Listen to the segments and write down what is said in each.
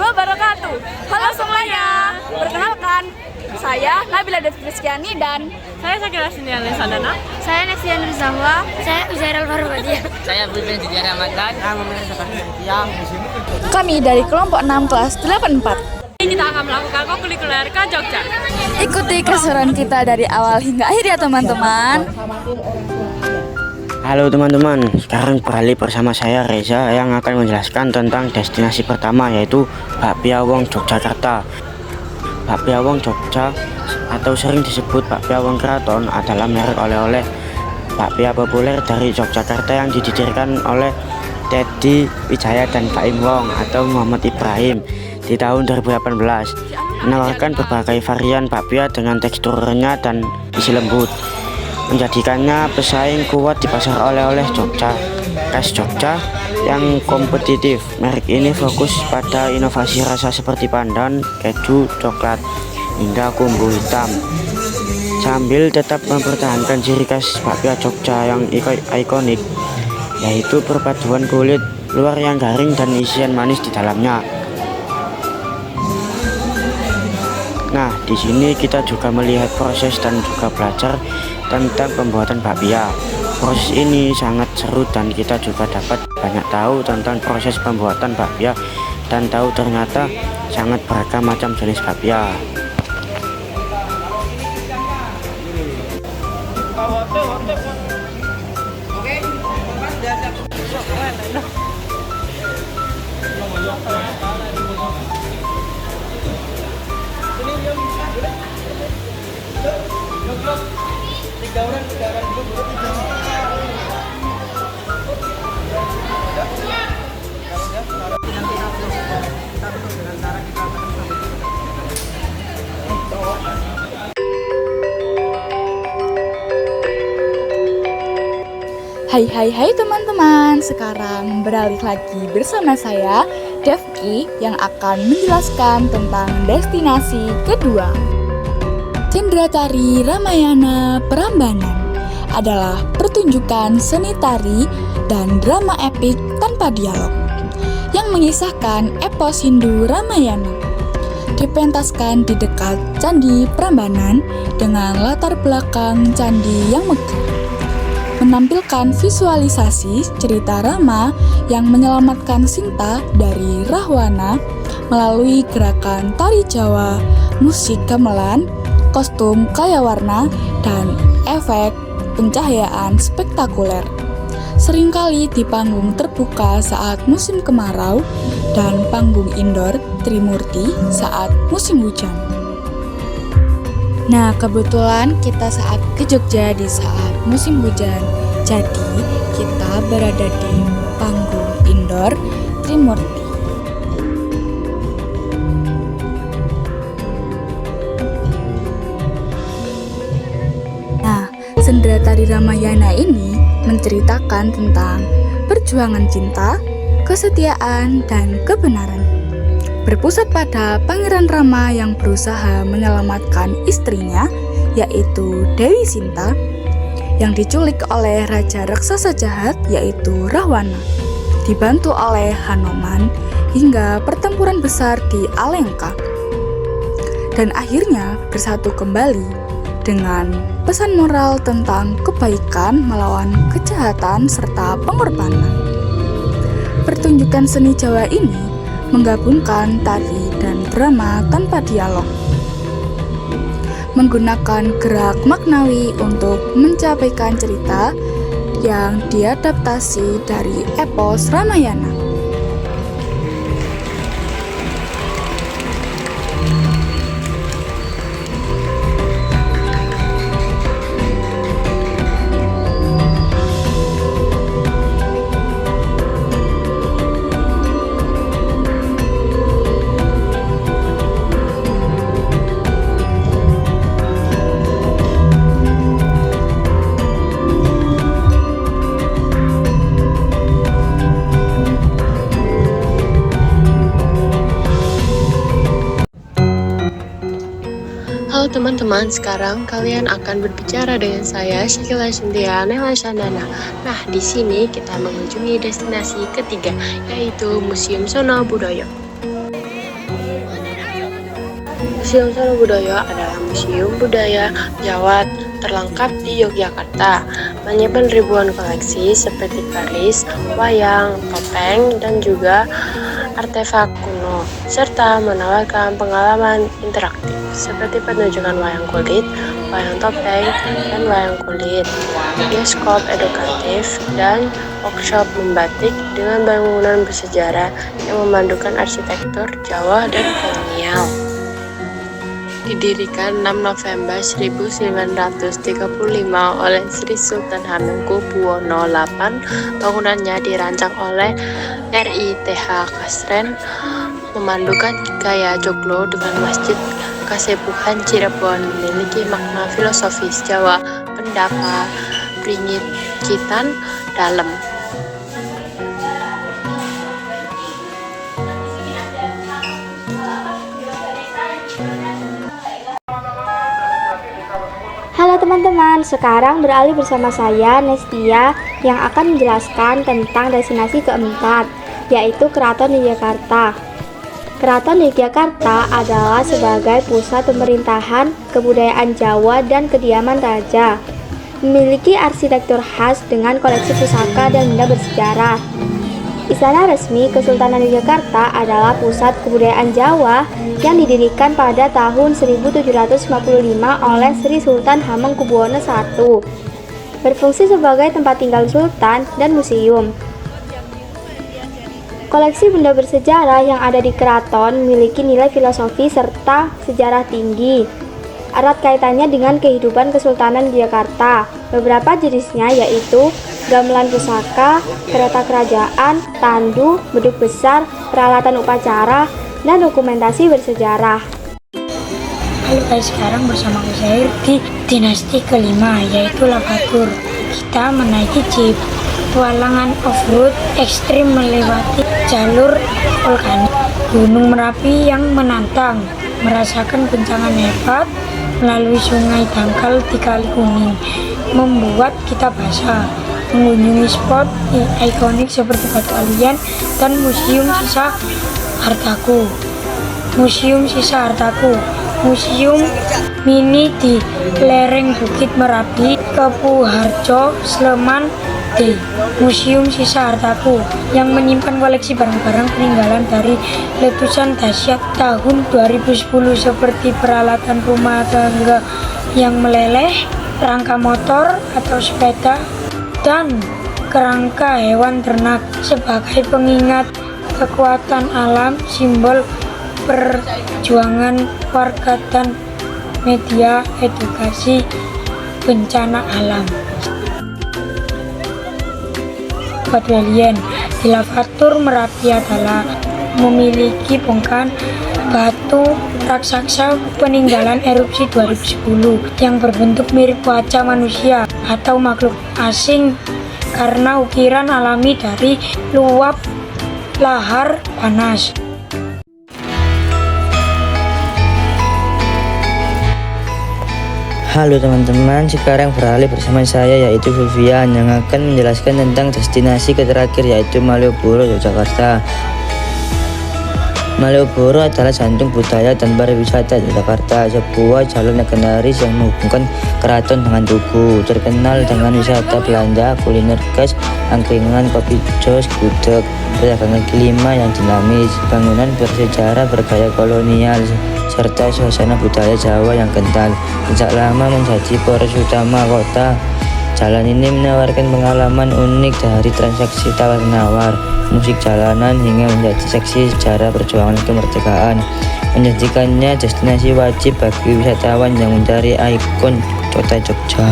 wabarakatuh. Halo semuanya, perkenalkan saya Nabila Devriskiani dan Saya Sakila Sindiani Sadana. Saya Nesian Rizahwa. Saya Uzairul Farbadia. Saya Bibin Didier Ramadan. kami dari kelompok 6 kelas 84. Kita akan melakukan kokulikuler ke Jogja. Ikuti keseruan kita dari awal hingga akhir ya teman-teman. Halo teman-teman, sekarang beralih bersama saya Reza yang akan menjelaskan tentang destinasi pertama, yaitu Bakpia Wong Yogyakarta. Bakpia Wong Jogja atau sering disebut Bakpia Wong Keraton adalah merek oleh-oleh bakpia populer dari Yogyakarta yang didirikan oleh Teddy Wijaya dan Baim Wong atau Muhammad Ibrahim di tahun 2018, menawarkan berbagai varian bakpia dengan tekstur renyah dan isi lembut, menjadikannya pesaing kuat di pasar oleh-oleh Jogja. Khas Jogja yang kompetitif, merek ini fokus pada inovasi rasa seperti pandan, keju, coklat, hingga kumbu hitam, sambil tetap mempertahankan ciri khas bakpia Jogja yang ikonik, yaitu perpaduan kulit luar yang garing dan isian manis di dalamnya. Nah, di sini kita juga melihat proses dan juga belajar tentang pembuatan bakpia. Proses ini sangat seru dan kita juga dapat banyak tahu tentang proses pembuatan bakpia dan tahu ternyata sangat beragam macam jenis bakpia. Hai teman-teman, sekarang beralih lagi bersama saya Devki yang akan menjelaskan tentang destinasi kedua. Cendratari Ramayana Prambanan adalah pertunjukan seni tari dan drama epik tanpa dialog yang mengisahkan epos Hindu Ramayana. Dipentaskan di dekat Candi Prambanan dengan latar belakang candi yang megah, menampilkan visualisasi cerita Rama yang menyelamatkan Sinta dari Rahwana melalui gerakan tari Jawa, musik gamelan, kostum kaya warna, dan efek pencahayaan spektakuler. Seringkali di panggung terbuka saat musim kemarau dan panggung indoor Trimurti saat musim hujan. Nah, kebetulan kita saat ke Jogja di saat musim hujan. Jadi, kita berada di panggung indoor Trimurti. Nah, Cendratari Ramayana ini menceritakan tentang perjuangan cinta, kesetiaan, dan kebenaran. Berpusat pada Pangeran Rama yang berusaha menyelamatkan istrinya, yaitu Dewi Sinta, yang diculik oleh raja raksasa jahat yaitu Rahwana, dibantu oleh Hanuman hingga pertempuran besar di Alengka, dan akhirnya bersatu kembali dengan pesan moral tentang kebaikan melawan kejahatan serta pengorbanan. Pertunjukan seni Jawa ini menggabungkan tari dan drama tanpa dialog, menggunakan gerak maknawi untuk mencapaikan cerita yang diadaptasi dari epos Ramayana. Halo teman-teman, sekarang kalian akan berbicara dengan saya Sakila Sindiani Sadana. Nah, di sini kita mengunjungi destinasi ketiga, yaitu Museum Sono Budoyo. Museum Solo Budaya adalah museum budaya Jawa terlengkap di Yogyakarta, menyimpan ribuan koleksi seperti keris, wayang, topeng, dan juga artefak kuno, serta menawarkan pengalaman interaktif seperti penunjukan wayang kulit, wayang topeng, dan wayang kulit, bioskop edukatif, dan workshop membatik dengan bangunan bersejarah yang memandukan arsitektur Jawa dan kolonial. Didirikan 6 November 1935 oleh Sri Sultan Hamengkubuwono VIII, bangunannya dirancang oleh RITH Kasren, memandukan gaya joglo dengan Masjid Kasepuhan Cirebon, memiliki makna filosofis Jawa, pendapa, pringgitan, dalam. Halo teman-teman, sekarang beralih bersama saya Nestia yang akan menjelaskan tentang destinasi keempat, yaitu Keraton Yogyakarta. Keraton Yogyakarta adalah sebagai pusat pemerintahan, kebudayaan Jawa dan kediaman raja. Memiliki arsitektur khas dengan koleksi pusaka dan benda bersejarah. Istana resmi Kesultanan Yogyakarta adalah pusat kebudayaan Jawa yang didirikan pada tahun 1755 oleh Sri Sultan Hamengkubuwono I. Berfungsi sebagai tempat tinggal sultan dan museum. Koleksi benda bersejarah yang ada di keraton memiliki nilai filosofi serta sejarah tinggi. Erat kaitannya dengan kehidupan Kesultanan Yogyakarta. Beberapa jenisnya yaitu gamelan pusaka, kereta kerajaan, tandu, beduk besar, peralatan upacara, dan dokumentasi bersejarah. Halo guys, sekarang bersama Uzair di dinasti kelima, yaitu Lavatur. Kita menaiki jeep petualangan off-road ekstrim melewati jalur vulkanik Gunung Merapi yang menantang, merasakan guncangan hebat melalui sungai dangkal di Kali Kuning, membuat kita basah. Mengunjungi spot ikonik seperti Batu Alian dan Museum Sisa Hartaku. Museum mini di lereng Bukit Merapi, Kepuharjo, Sleman D. Museum Sisa Hartaku yang menyimpan koleksi barang-barang peninggalan dari letusan dahsyat tahun 2010 seperti peralatan rumah tangga yang meleleh, rangka motor atau sepeda, dan kerangka hewan ternak sebagai pengingat kekuatan alam, simbol perjuangan warga dan media edukasi bencana alam. Batu Alien di Lavatur Merapi adalah memiliki bongkahan batu raksasa peninggalan erupsi 2010 yang berbentuk mirip wajah manusia atau makhluk asing karena ukiran alami dari luap lahar panas. Halo teman-teman, sekarang beralih bersama saya yaitu Vivian yang akan menjelaskan tentang destinasi terakhir yaitu Malioboro, Yogyakarta. Malioboro adalah jantung budaya dan pariwisata Yogyakarta, sebuah jalur legendaris yang menghubungkan keraton dengan Tugu, terkenal dengan wisata belanja, kuliner khas, angkringan, kopi jos, gudeg, perdagangan kaki lima yang dinamis, bangunan bersejarah bergaya kolonial, serta suasana budaya Jawa yang kental. Sejak lama menjadi poros utama kota, jalan ini menawarkan pengalaman unik dari transaksi tawar-menawar, musik jalanan hingga menjadi saksi sejarah perjuangan kemerdekaan, menjadikannya destinasi wajib bagi wisatawan yang mencari ikon kota Jogja.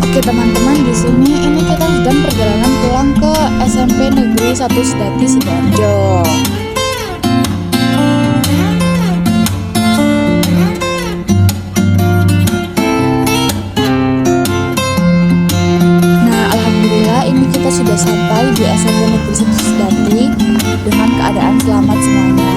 Oke teman-teman, di sini ini kita sedang perjalanan pulang ke SMP Negeri 1 Sedati Sidoarjo. Nah, alhamdulillah ini kita sudah sampai di SMP Negeri 1 Sedati dengan keadaan selamat semuanya.